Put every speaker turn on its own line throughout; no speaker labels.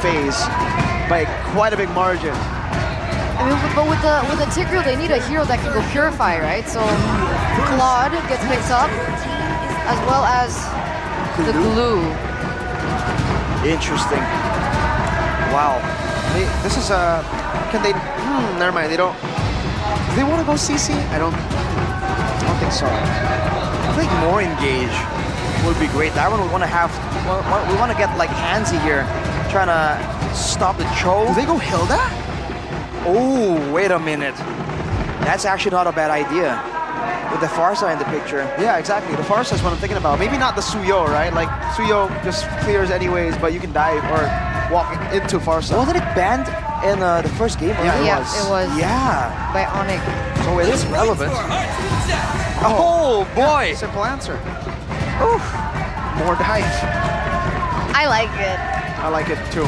phase by quite a big margin.
I mean, but with the Tigreal, they need a hero that can go Purify, right? So Claude gets picked up, as well as the Glue.
Interesting. Wow. This is a... Can they... never mind. They don't... Do they want to go CC? I don't think so. I think more engage would be great. That one we want to have... We want to get like Hansi here, trying to stop the Cho. Do they go Hilda? Oh, wait a minute. That's actually not a bad idea. With the Farsa in the picture. Yeah, exactly. The Farsa is what I'm thinking about. Maybe not the Suyo, right? Like, Suyo just clears anyways, but you can dive or walk into Farsa. Wasn't it banned in the first game?
Yeah, it was.
Yeah.
By ONIC.
So it is relevant. Oh, boy!
Simple answer.
Oof. More dive.
I like it.
I like it too.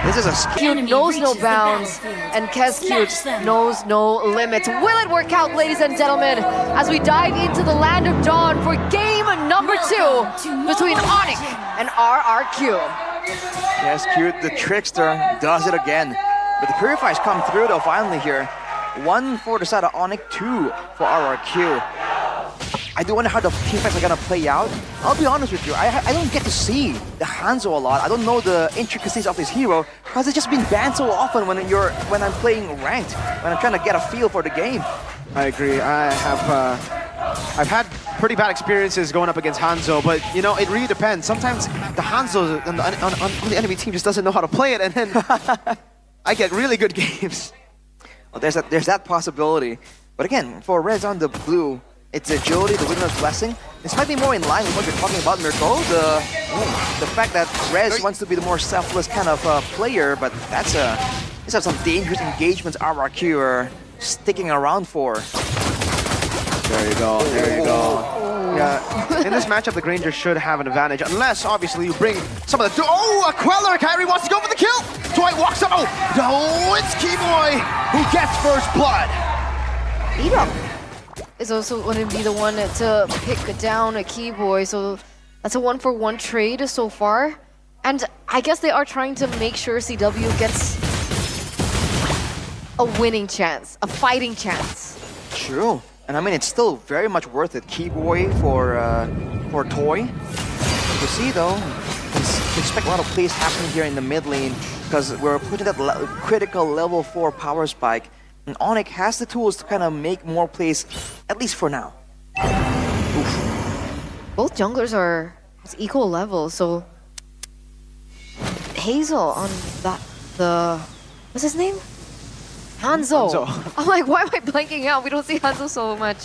This is a skill.
Cute knows no bounds, and Keskute knows no limits. Will it work out, ladies and gentlemen, as we dive into the Land of Dawn for game number 2 between ONIC and RRQ?
Yes, Cute, the trickster, does it again. But the Purifies come through though finally here. 1 for the side of ONIC, 2 for RRQ. I do wonder how the team fights are gonna play out. I'll be honest with you, I don't get to see the Hanzo a lot. I don't know the intricacies of this hero because it's just been banned so often when I'm playing ranked, when I'm trying to get a feel for the game.
I agree. I've had pretty bad experiences going up against Hanzo, but you know, it really depends. Sometimes the Hanzo on the enemy team just doesn't know how to play it, and then I get really good games.
Well, there's that possibility. But again, for Reds on the blue, it's agility, the Witness Blessing. This might be more in line with what you're talking about, Mirko. The fact that Rez wants to be the more selfless kind of player, but these are some dangerous engagements RRQ are sticking around for.
There you go, there you go. Yeah, in this matchup, the Granger should have an advantage, unless, obviously, you bring some of the... Oh, a Queller! Kairi wants to go for the kill! Dwight walks up. Oh, no, it's Keyboy who gets first blood.
Edom is also going to be the one to pick down a Keyboy, so that's a 1-for-1 trade so far. And I guess they are trying to make sure CW gets a winning chance, a fighting chance.
True. And I mean, it's still very much worth it. Keyboy for Toy. You see, though, you expect a lot of plays happening here in the mid lane because we're putting that critical level 4 power spike. And ONIC has the tools to kind of make more plays, at least for now. Oof.
Both junglers are at equal level, so Hazel on what's his name? Hanzo. I'm like, why am I blanking out? We don't see Hanzo so much.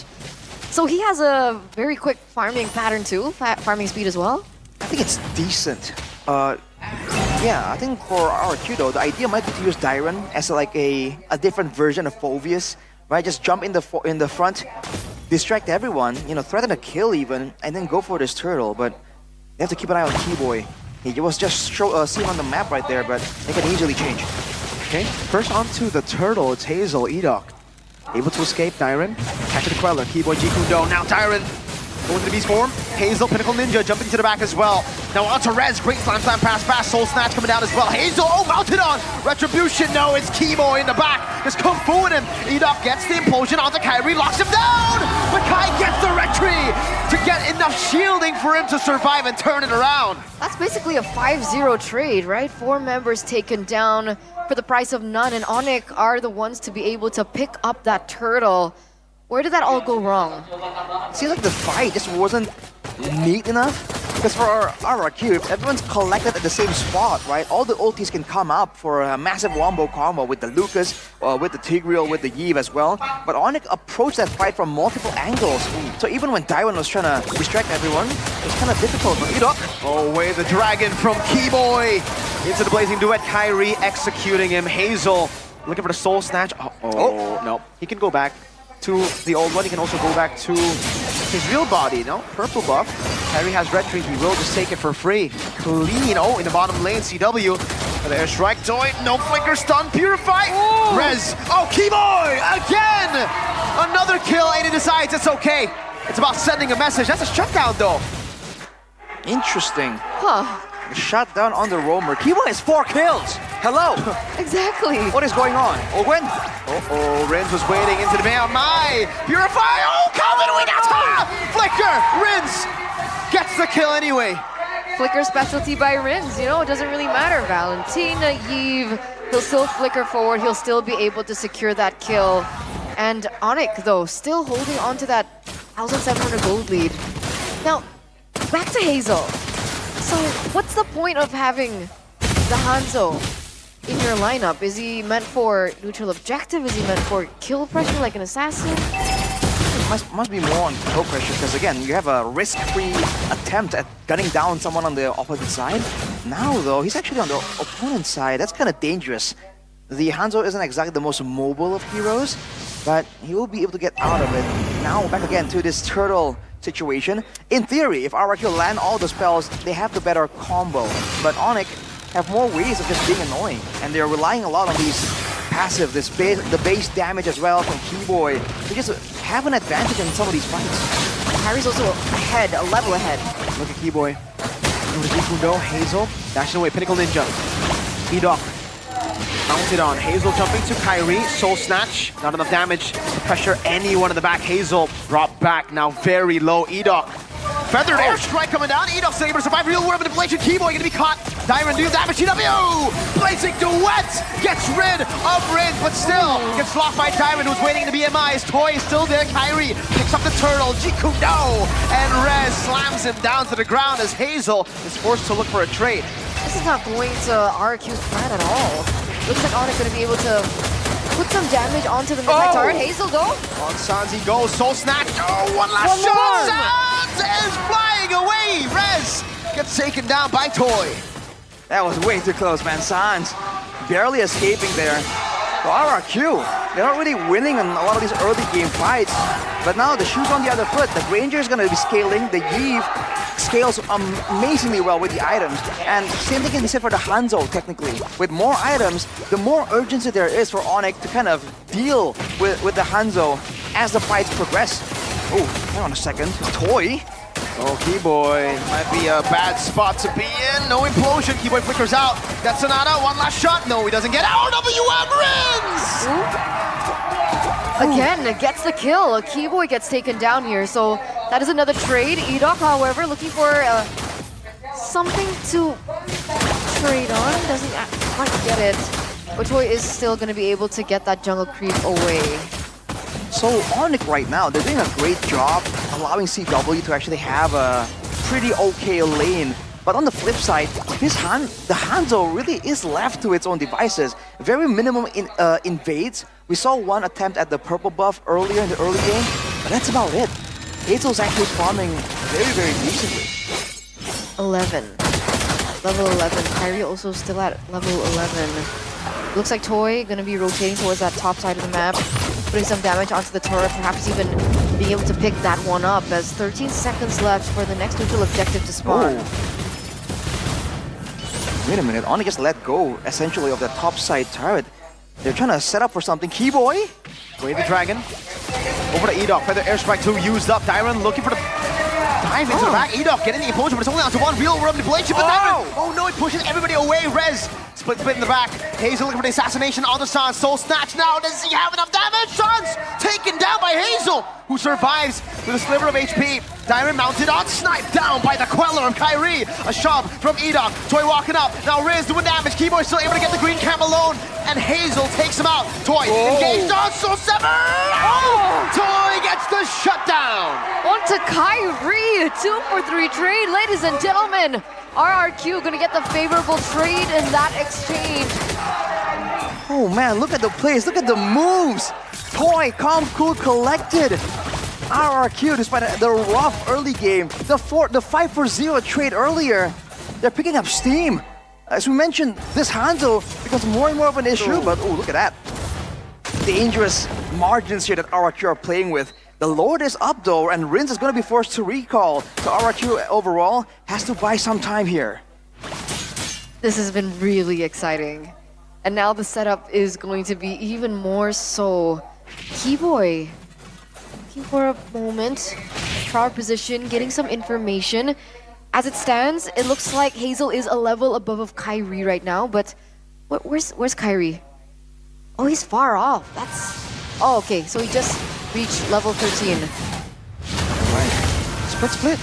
So he has a very quick farming pattern too, farming speed as well.
I think it's decent. Yeah, I think for RRQ though, the idea might be to use Dyron as like a different version of Phoveus, right? Just jump in the front, distract everyone, you know, threaten a kill even, and then go for this turtle. But they have to keep an eye on Keyboy. He was just seen on the map right there, but they can easily change.
Okay, first onto the turtle, it's Hazel, Edok. Able to escape, Dyron. Catch the Queller, Keyboy, Jikundo, now Dyron. Going to the beast form. Hazel, Pinnacle Ninja, jumping to the back as well. Now onto Rez, great slam pass, fast Soul Snatch coming down as well. Hazel, oh, mounted on! Retribution, no, it's Keyboy in the back. Just Kung Fu in him. Edok gets the implosion onto Kairi, locks him down! But Kai gets the retry to get enough shielding for him to survive and turn it around.
That's basically a 5-0 trade, right? 4 members taken down for the price of none, and ONIC are the ones to be able to pick up that turtle. Where did that all go wrong?
Seems like the fight just wasn't neat enough. Because for our RRQ, if everyone's collected at the same spot, right? All the ultis can come up for a massive wombo combo with the Lucas, with the Tigreal, with the Yve as well. But ONIC approached that fight from multiple angles. So even when Daiwan was trying to distract everyone, it was kind of difficult. But Edok,
oh, wave the dragon from Keyboy into the blazing duet. Kairi executing him. Hazel looking for the soul snatch. Oh, no. He can go back to the old one. He can also go back to his real body, no? Purple buff. Kairi has red tree. He will just take it for free. Clean. Oh, in the bottom lane, CW. There's strike. Toy. No flicker stun. Purify. Ooh. Rez. Oh, Keyboy again. Another kill, and he decides it's okay. It's about sending a message. That's a shutdown, though.
Interesting.
Huh.
Shut down on the roamer. Keyboy has 4 kills. Hello.
Exactly.
What is going on? Ogwen?
Uh-oh, Rins was waiting into the my Purify. Oh, Calvin Winata! Flicker! Rins gets the kill anyway.
Flicker specialty by Rins, you know, it doesn't really matter. Valentina, Yves, he'll still flicker forward, he'll still be able to secure that kill. And ONIC, though, still holding on to that 1,700 gold lead. Now, back to Hazel. So, what's the point of having the Hanzo in your lineup? Is he meant for neutral objective? Is he meant for kill pressure like an assassin?
Must be more on kill pressure, because again, you have a risk-free attempt at gunning down someone on the opposite side. Now, though, he's actually on the opponent's side. That's kind of dangerous. The Hanzo isn't exactly the most mobile of heroes, but he will be able to get out of it. Now, back again to this turtle situation. In theory, if RRQ land all the spells, they have the better combo. But ONIC have more ways of just being annoying, and they're relying a lot on these passive, the base damage as well from Keyboy. They just have an advantage in some of these fights.
Kairi's also ahead, a level ahead.
Look at Keyboy. Kundo, Hazel, dashing away, Pinnacle Ninja. Edok mounted on. Hazel jumping to Kairi, Soul Snatch. Not enough damage to pressure anyone in the back. Hazel brought back, now very low. Edok. Feathered airstrike coming down. Edok still able to survive. Real world manipulation. Keyboy gonna be caught. Diamond doing damage. GW! Blazing duet! Gets rid of Rins, but still gets blocked by Diamond, who's waiting in the BMI. His toy is still there. Kairi picks up the turtle. Jikudo! And Rez slams him down to the ground as Hazel is forced to look for a trade.
This is not going to RRQ's plan at all. Looks like ONIC gonna be able to put some damage onto the midnight turret. Hazel, though.
On Sans he goes. Soul Snatch. Oh, one last shot! Sans is flying away! Rez gets taken down by Toy.
That was way too close, man. Sans barely escaping there. For RRQ, they're not really winning in a lot of these early game fights. But now the shoe's on the other foot. The Granger is going to be scaling. The Yves scales amazingly well with the items. And same thing can be said for the Hanzo, technically. With more items, the more urgency there is for ONIC to kind of deal with the Hanzo as the fights progress. Oh, hang on a second. Toy?
Oh, Keyboy might be a bad spot to be in. No implosion. Keyboy flickers out. That's Sonata. One last shot. No, he doesn't get out. WM Rins!
Again, it gets the kill. Keyboy gets taken down here, so that is another trade. Edok, however, looking for something to trade on. Doesn't quite get it. But Toy is still going to be able to get that jungle creep away.
So ONIC right now, they're doing a great job allowing CW to actually have a pretty okay lane. But on the flip side, the Hanzo really is left to its own devices. Very minimum invades. We saw one attempt at the purple buff earlier in the early game, but that's about it. Hazel's actually farming very, very decently.
11. Level 11. Kairi also still at level 11. Looks like Toy gonna be rotating towards that top side of the map, putting some damage onto the turret, perhaps even being able to pick that one up as 13 seconds left for the next neutral objective to spawn.
Wait a minute, ONIC just let go, essentially, of the top side turret. They're trying to set up for something. Keyboy?
Wave the dragon. Over to Edok. Feather airstrike 2 used up. Diamond looking for the dive into the back. Edok getting the explosion, but it's only onto one real world manipulation. But Diamond, oh no, it pushes everybody away. Rez split in the back. Hazel looking for the assassination on the Sans. Soul Snatch now. Does he have enough damage? Sans taken down by Hazel, who survives with a sliver of HP. Diamond mounted on, sniped down by the Queller of Kairi. A shove from Edok. Toy walking up. Now Riz doing damage. Keyboy still able to get the green cam alone. And Hazel takes him out. Toy engaged on Soul Sever. Oh! Toy gets the shutdown.
On to Kairi. 2 for 3 trade. Ladies and gentlemen, RRQ gonna get the favorable trade in that exchange.
Oh man, look at the plays. Look at the moves. Toy, calm, cool, collected. RRQ, despite the rough early game, the 5-for-0 trade earlier, they're picking up steam. As we mentioned, this Hanzo becomes more and more of an issue, but oh, look at that. Dangerous margins here that RRQ are playing with. The Lord is up though, and Rins is going to be forced to recall. So RRQ overall has to buy some time here.
This has been really exciting. And now the setup is going to be even more so. Keyboy, looking for a moment, power position, getting some information. as it stands, it looks like Hazel is a level above of Kairi right now, but where's Kairi? Oh, he's far off. Oh, okay, so he just reached level 13.
Right. Split.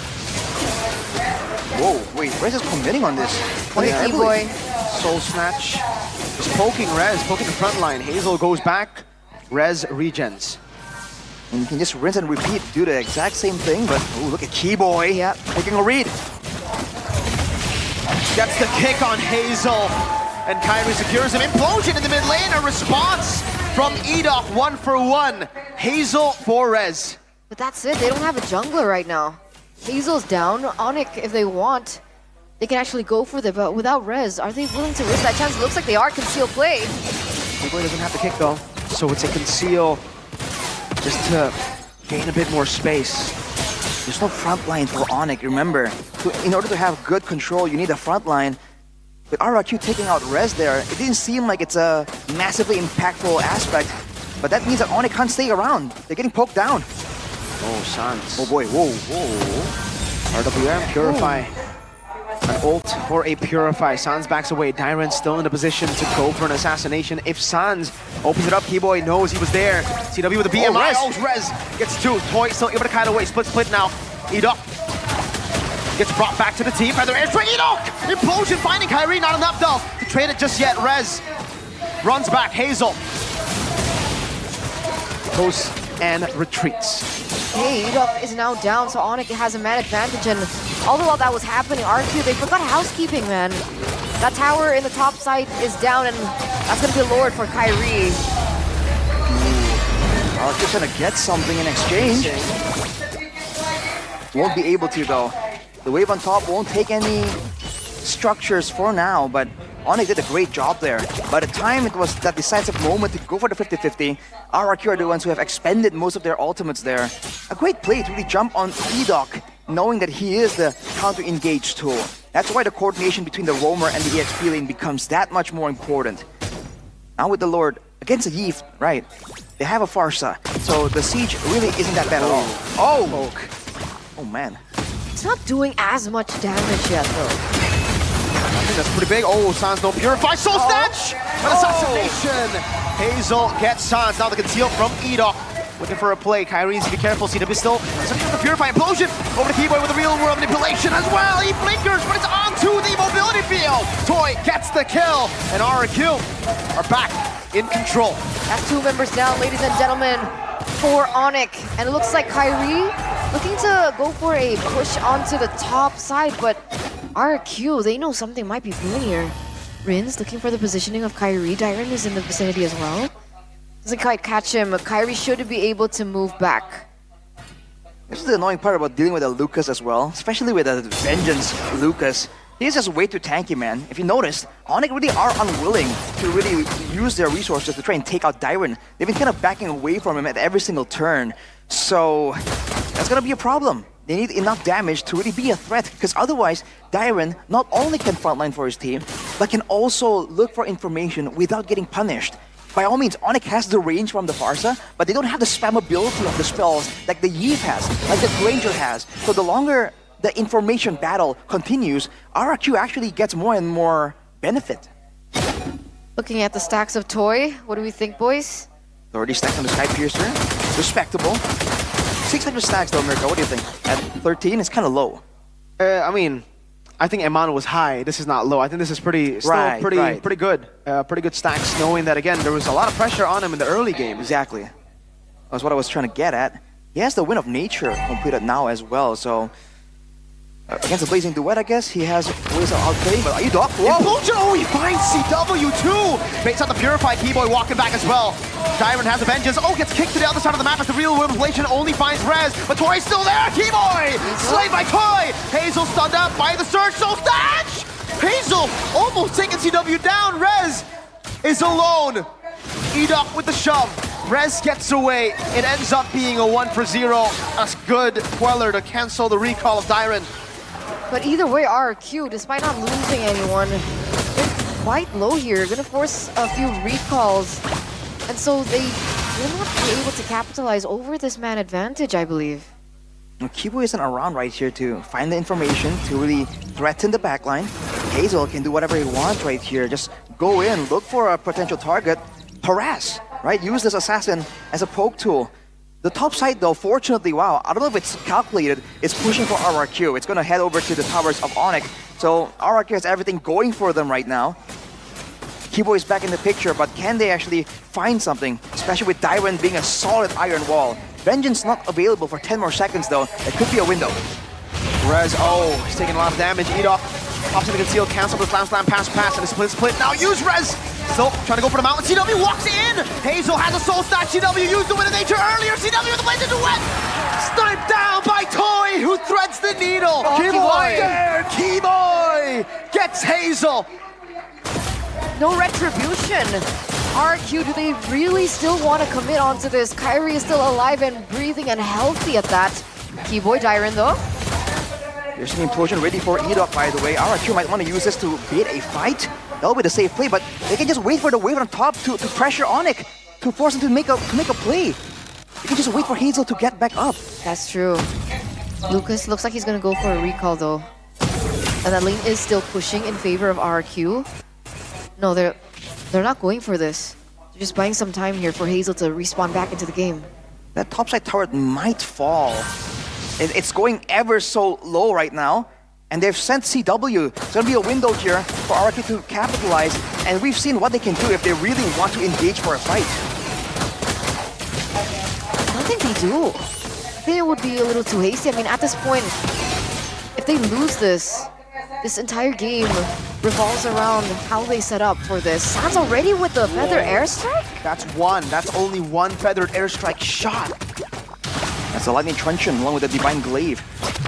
Whoa, wait, Rez is committing on this.
ONIC boy.
Soul Snatch. Just poking Rez, poking the front line. Hazel goes back, Rez regens. And you can just rinse and repeat, do the exact same thing, but ooh, look at Keyboy.
Yep.
Taking a read. Gets the kick on Hazel. And Kairi secures him. Implosion in the mid lane, a response from Edok, 1 for 1. Hazel for Rez.
But that's it, they don't have a jungler right now. Hazel's down. ONIC, if they want, they can actually go for it, but without Rez, are they willing to risk that chance? It looks like they are. Conceal play.
Keyboy doesn't have the kick though, so it's a conceal just to gain a bit more space. There's no front line for ONIC, remember. In order to have good control, you need a front line. With RRQ taking out Rez there, it didn't seem like it's a massively impactful aspect, but that means that ONIC can't stay around. They're getting poked down. Oh, Sans. Oh boy, whoa. RWM, Purify. An ult for a Purify. Sans backs away. Dairen's still in a position to go for an assassination. If Sans opens it up, Keyboy knows he was there. CW with the BMI. Oh, Rez gets two. Toy still able to kite away. Split now. Edok gets brought back to the team. Feather airstrike. Edok! Implosion finding Kairi. Not enough though to trade it just yet. Rez runs back. Hazel goes and retreats.
Hey, Edok is now down, so ONIC has a man advantage, and all the while that was happening, RQ, they forgot housekeeping, man. That tower in the top side is down, and that's gonna be a lord for Kairi.
RQ's gonna get something in exchange. Won't be able to though. The wave on top won't take any structures for now, but ONIC did a great job there. By the time it was that decisive moment to go for the 50-50, RRQ are the ones who have expended most of their ultimates there. A great play to really jump on Edok, knowing that he is the counter-engage tool. That's why the coordination between the roamer and the EXP lane becomes that much more important. Now with the Lord, against the Yeef, right, they have a Farsa, so the siege really isn't that bad at all. Oh! Oh man.
It's not doing as much damage yet, though.
I think that's pretty big. Oh, Sans no Purify. Soul Snatch! An assassination! Hazel gets Sans. Now the conceal from Edok. Looking for a play. Kairi needs to be careful. CW still searching for the Purify. Implosion! Over to Keyboy with the real world manipulation as well. He blinkers, but it's onto the mobility field. Toy gets the kill. And RRQ are back in control.
That's two members down, ladies and gentlemen, for ONIC. And it looks like Kairi looking to go for a push onto the top side, but RRQ, they know something might be brewing here. Rin's looking for the positioning of Kairi. Dairen is in the vicinity as well. Doesn't quite catch him. Kairi should be able to move back.
This is the annoying part about dealing with a Lucas as well, especially with a Vengeance Lucas. He's just way too tanky, man. If you noticed, ONIC really are unwilling to really use their resources to try and take out Dairen. They've been kind of backing away from him at every single turn. So that's gonna be a problem. They need enough damage to really be a threat, because otherwise, Dairen not only can frontline for his team, but can also look for information without getting punished. By all means, ONIC has the range from the Farsa, but they don't have the spammability of the spells like the Yeef has, like the Granger has. So the longer the information battle continues, RRQ actually gets more and more benefit.
Looking at the stacks of Toy, what do we think, boys?
30 stacks on the Sky Piercer, respectable. 600 stacks though, Mirka, what do you think? At 13, it's kind of low.
I mean, I think Eman was high. This is not low. I think this is pretty good. Pretty good stacks, knowing that, again, there was a lot of pressure on him in the early game.
Exactly. That's what I was trying to get at. He has the Wind of Nature completed now as well, so against the Blazing Duet, I guess, he has ways of outplaying, but Edok,
Implosion! Oh, he finds CW too! Baits out the Purify. Keyboy walking back as well. Dairen has a Vengeance. Oh, gets kicked to the other side of the map as the real world manipulation only finds Rez, but Toy's still there! Keyboy! Slayed by Toy! Hazel stunned up by the Surge, Soul Snatch! Hazel almost taking CW down. Rez is alone. Edok with the shove. Rez gets away. It ends up being a 1 for 0. A good Queller to cancel the recall of Dairen.
But either way, RRQ, despite not losing anyone, they're quite low here. Gonna force a few recalls. And so they will not be able to capitalize over this man advantage, I believe.
Kibo isn't around right here to find the information, to really threaten the backline. Hazel can do whatever he wants right here. Just go in, look for a potential target, harass, right? Use this assassin as a poke tool. The top side though, fortunately, wow, I don't know if it's calculated, it's pushing for RRQ. It's gonna head over to the towers of ONIC. So RRQ has everything going for them right now. Kibo is back in the picture, but can they actually find something? Especially with Dyron being a solid iron wall. Vengeance not available for 10 more seconds though. It could be a window.
Rez, oh, he's taking a lot of damage. Edok pops in the conceal, cancel the slam, pass, and a split. Now use Rez! Still trying to go for the mountain. CW walks in! Hazel has a soul stack. CW used the Wind of Nature earlier. CW with the blades into wet! Sniped down by Toy, who threads the needle.
Oh,
Keyboy there! Keyboy gets Hazel!
No retribution. RRQ, do they really still want to commit onto this? Kairi is still alive and breathing and healthy at that. Keyboy Dyron though.
There's an implosion ready for Edok, by the way. RRQ might want to use this to bait a fight. That'll be the safe play, but they can just wait for the wave on top to pressure ONIC, to force him to make a play. They can just wait for Hazel to get back up.
That's true. Lucas looks like he's gonna go for a recall though. And that lane is still pushing in favor of RRQ. No, they're not going for this. They're just buying some time here for Hazel to respawn back into the game.
That topside turret might fall. It's going ever so low right now. And they've sent CW. It's going to be a window here for RRQ to capitalize. And we've seen what they can do if they really want to engage for a fight.
I don't think they do. I think it would be a little too hasty. I mean, at this point, if they lose this entire game revolves around how they set up for this. Sans already with the Feather Airstrike?
That's one. That's only one Feathered Airstrike shot.
That's a Lightning Truncheon along with the Divine Glaive.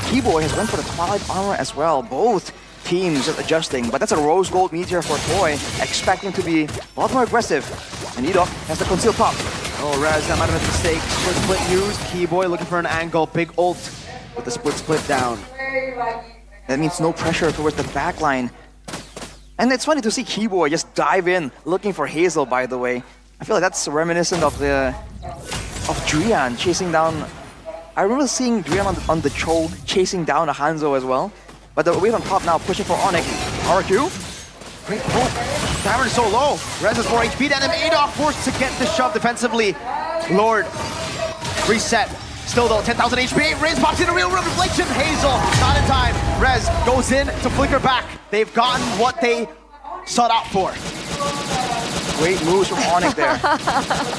Keyboy has went for the Twilight Armor as well. Both teams just adjusting, but that's a Rose Gold Meteor for Toy, expecting to be a lot more aggressive. And Edok has the Conceal Pop.
Oh, Rez, that might have been a mistake. Split used. Keyboy looking for an angle. Big ult with the split down.
That means no pressure towards the backline. And it's funny to see Keyboy just dive in, looking for Hazel, by the way. I feel like that's reminiscent of Drian chasing down... I remember seeing Drian on the Cho chasing down a Hanzo as well. But the wave on top now pushing for ONIC. RRQ.
Great pull. Tavern is so low. Rez is 4 HP, then Adolf forced to get the shove defensively. Lord, reset. Still though, 10,000 HP. Riz pops in a real reflection. Hazel, not in time. Rez goes in to flicker back. They've gotten what they sought out for.
Great moves from ONIC there.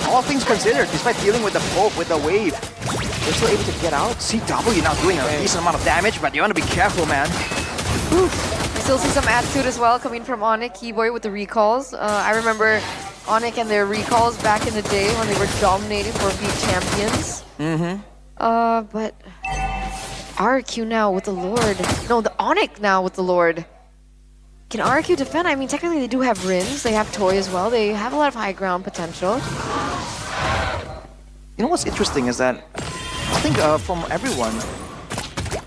All things considered, despite dealing with the poke, with the wave, they're still able to get out. CW now doing a decent amount of damage, but you want to be careful, man.
We still see some attitude as well coming from ONIC. Keyboy with the recalls. I remember ONIC and their recalls back in the day when they were dominating for beat champions. But RRQ now with the Lord. No, the ONIC now with the Lord. Can RRQ defend? I mean, technically they do have Rins. They have Toy as well. They have a lot of high ground potential.
You know what's interesting is that I think from everyone,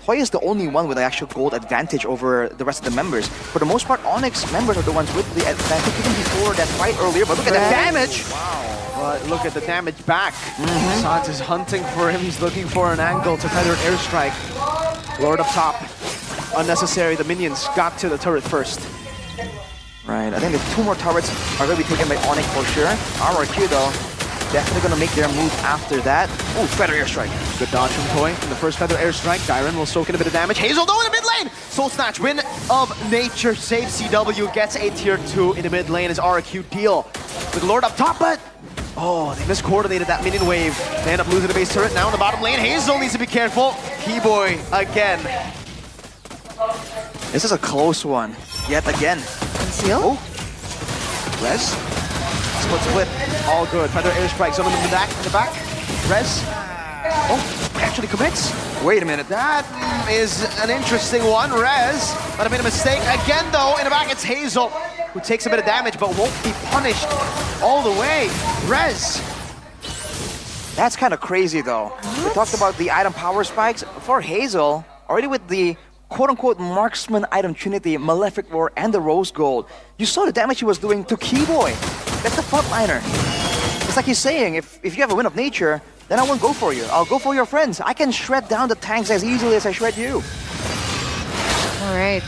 Toy is the only one with an actual gold advantage over the rest of the members. For the most part, ONIC's members are the ones with the advantage even before that fight earlier. But look at the damage!
Wow. But look at the damage back. Sans is hunting for him. He's looking for an angle to Feathered Airstrike. Lord up top. Unnecessary. The minions got to the turret first.
Right, I think the 2 more turrets are going to be taken by ONIC for sure. RRQ though, definitely going to make their move after that. Oh, Feather Airstrike.
Good dodge from Toy in the first Feather Airstrike. Dyron will soak in a bit of damage. Hazel though in the mid lane! Soul Snatch, Wind of Nature saves CW, gets a tier 2 in the mid lane as RRQ deal with Lord up top, but oh, they miscoordinated that minion wave. They end up losing the base turret. Now in the bottom lane, Hazel needs to be careful. Keyboy again.
This is a close one, yet again.
Conceal?
Oh, Rez. Split. All good. Feather Airstrike, zone in the back. Rez. Oh, actually commits.
Wait a minute.
That is an interesting one. Rez might have made a mistake. Again, though, in the back, it's Hazel, who takes a bit of damage, but won't be punished all the way. Rez.
That's kind of crazy, though. We talked about the item power spikes. For Hazel, already with the quote-unquote marksman item trinity, Malefic Roar, and the Rose Gold, you saw the damage he was doing to Keyboy. That's the frontliner. It's like he's saying, if you have a Wind of Nature, then I won't go for you. I'll go for your friends. I can shred down the tanks as easily as I shred you.
All right.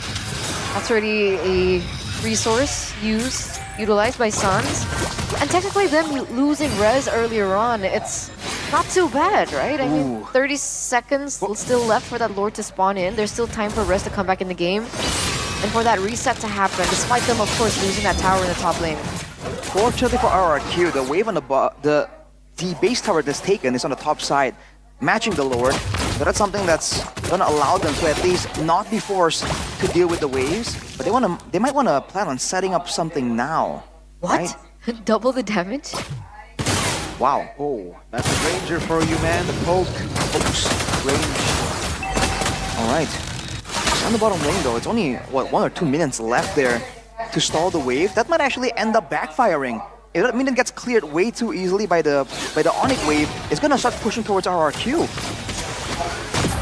That's already a resource utilized by Suns. And technically them losing res earlier on, it's not too bad, right? I mean, 30 seconds still left for that Lord to spawn in. There's still time for res to come back in the game. And for that reset to happen, despite them, of course, losing that tower in the top lane.
Fortunately for RRQ, the wave on the base tower that's taken is on the top side, matching the Lord. So that's something that's gonna allow them to at least not be forced to deal with the waves. But they might wanna plan on setting up something now.
What?
Right?
Double the damage?
Wow.
Oh, that's a ranger for you, man. The poke. Oops. Range.
All right. On the bottom lane though, it's only, what, 1 or 2 minutes left there to stall the wave. That might actually end up backfiring. If that minute gets cleared way too easily by the ONIC wave, it's gonna start pushing towards RRQ. We'll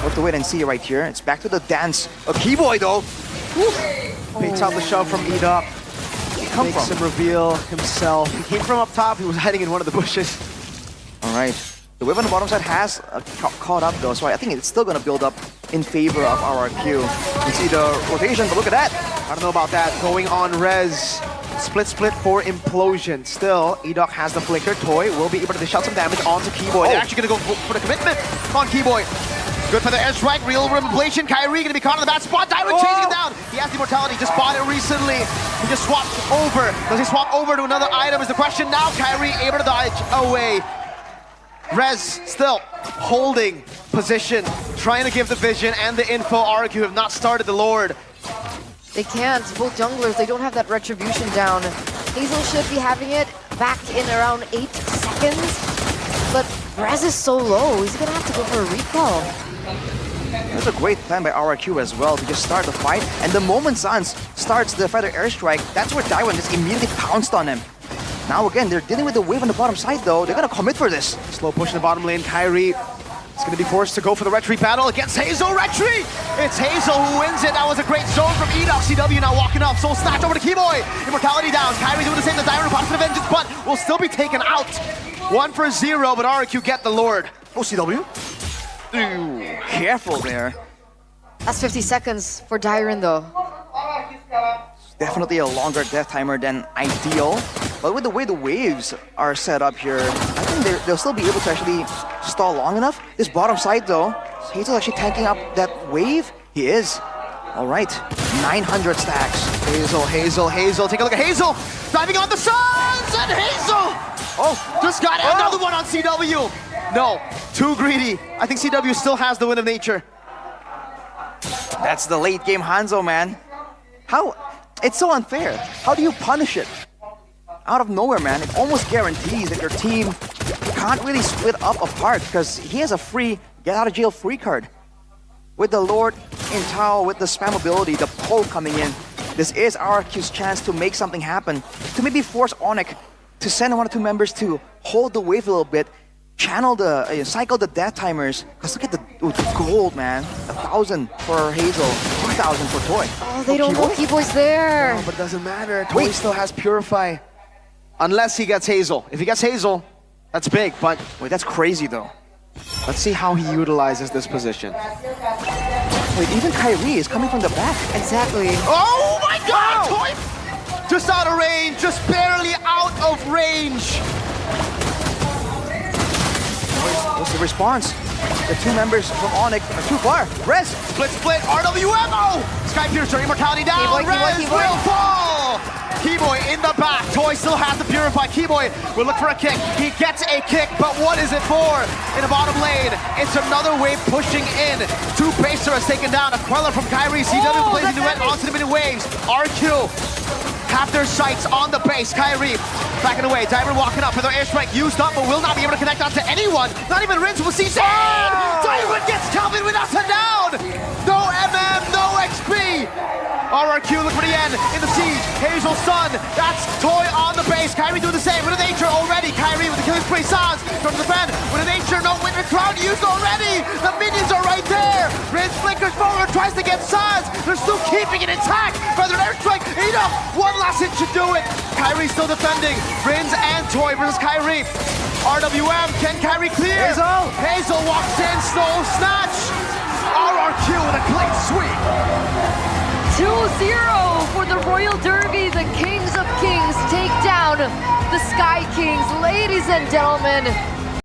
have to wait and see right here. It's back to the dance. A Keyboy though.
Baits out the shove from Edok. Makes him reveal himself. He came from up top. He was hiding in one of the bushes.
All right. The wave on the bottom side has caught up though, so I think it's still gonna build up in favor of RRQ. You can see the rotation, but look at that.
I don't know about that. Going on res. Split for Implosion. Still, Edok has the flicker. Toy will be able to dish out some damage onto Keyboy. They're actually going to go for the commitment on Keyboy. Good for the airstrike. Real rim ablation. Kairi going to be caught in the bad spot. Direct chasing it down. He has the immortality. Just bought it recently. He just swapped over. Does he swap over to another item is the question. Now Kairi able to dodge away. Rez still holding position. Trying to give the vision and the info. RRQ have not started the Lord.
They can't. Both junglers, they don't have that retribution down. Hazel should be having it back in around 8 seconds. But Rez is so low, he's gonna have to go for a recall.
That's a great plan by RRQ as well to just start the fight. And the moment Suns starts the feather airstrike, that's where Daiwan just immediately pounced on him. Now again, they're dealing with the wave on the bottom side though. They're gonna commit for this.
Slow push in the bottom lane. Kairi is going to be forced to go for the retreat battle against Hazel. Retreat! It's Hazel who wins it. That was a great zone from Edok. CW now walking up. Soul snatch over to Keyboy. Immortality down. Kairi doing the same. The Dairon pops the vengeance, but will still be taken out. 1 for 0, but RRQ get the Lord.
Oh, CW. Ooh, careful there.
That's 50 seconds for Dairon though.
Definitely a longer death timer than ideal. But with the way the waves are set up here, I think they'll still be able to actually stall long enough. This bottom side though, Hazel actually tanking up that wave. He is. All right, 900 stacks.
Hazel. Take a look at Hazel. Diving on the Suns, and Hazel! Oh, just got another one on CW. No, too greedy. I think CW still has the win of nature.
That's the late game Hanzo, man. How? It's so unfair. How do you punish it? Out of nowhere, man. It almost guarantees that your team can't really split up apart because he has a free get out of jail free card. With the Lord in Tao, with the spam ability, the pull coming in, this is RRQ's chance to make something happen, to maybe force ONIC to send 1 or 2 members to hold the wave a little bit, channel the, cycle the death timers. Because look at the gold, man. 1,000 for Hazel, 2,000 for Toy.
Oh, they don't know Keyboy's there.
No, but it doesn't matter. Toy still has Purify. Unless he gets Hazel. If he gets Hazel, that's big, but
wait, that's crazy though.
Let's see how he utilizes this position.
Wait, even Kairi is coming from the back.
Exactly.
Oh my god! Toy! Just out of range, just barely out of range.
What's the response? The 2 members from ONIC are too far. Rez!
Split, RWMO! Sky Piercer, immortality down, Rez will fall! Keyboy in the back, Toy still has the Purify. Keyboy will look for a kick, he gets a kick, but what is it for? In the bottom lane, it's another wave pushing in. 2 Pacer has taken down, a Queller from Kairi, CW plays into it, onto the mini waves. RQ have their sights on the base. Kairi backing away. Diver walking up with their airstrike used up, but will not be able to connect onto anyone. Not even Rinse will see. Diver gets Calvin without a down. No MM, no XP. B. RRQ look for the end in the siege. Hazel Sun, that's Toy on the base. Kairi doing the same with a nature already. Kairi with the killing spree. Sans from the defend with a nature. No winter cloud used already. The minions are right there. Rinse flickers forward, tries to get Sans. They're still keeping it intact. Feather airstrike. Enough. One last hit should do it. Kairi still defending. Rinse and Toy versus Kairi. RWM, can Kairi clear? Hazel walks in, snow snatch. RRQ with a clean sweep.
2-0 for the Royal Derby. The Kings of Kings take down the Sky Kings. Ladies and gentlemen,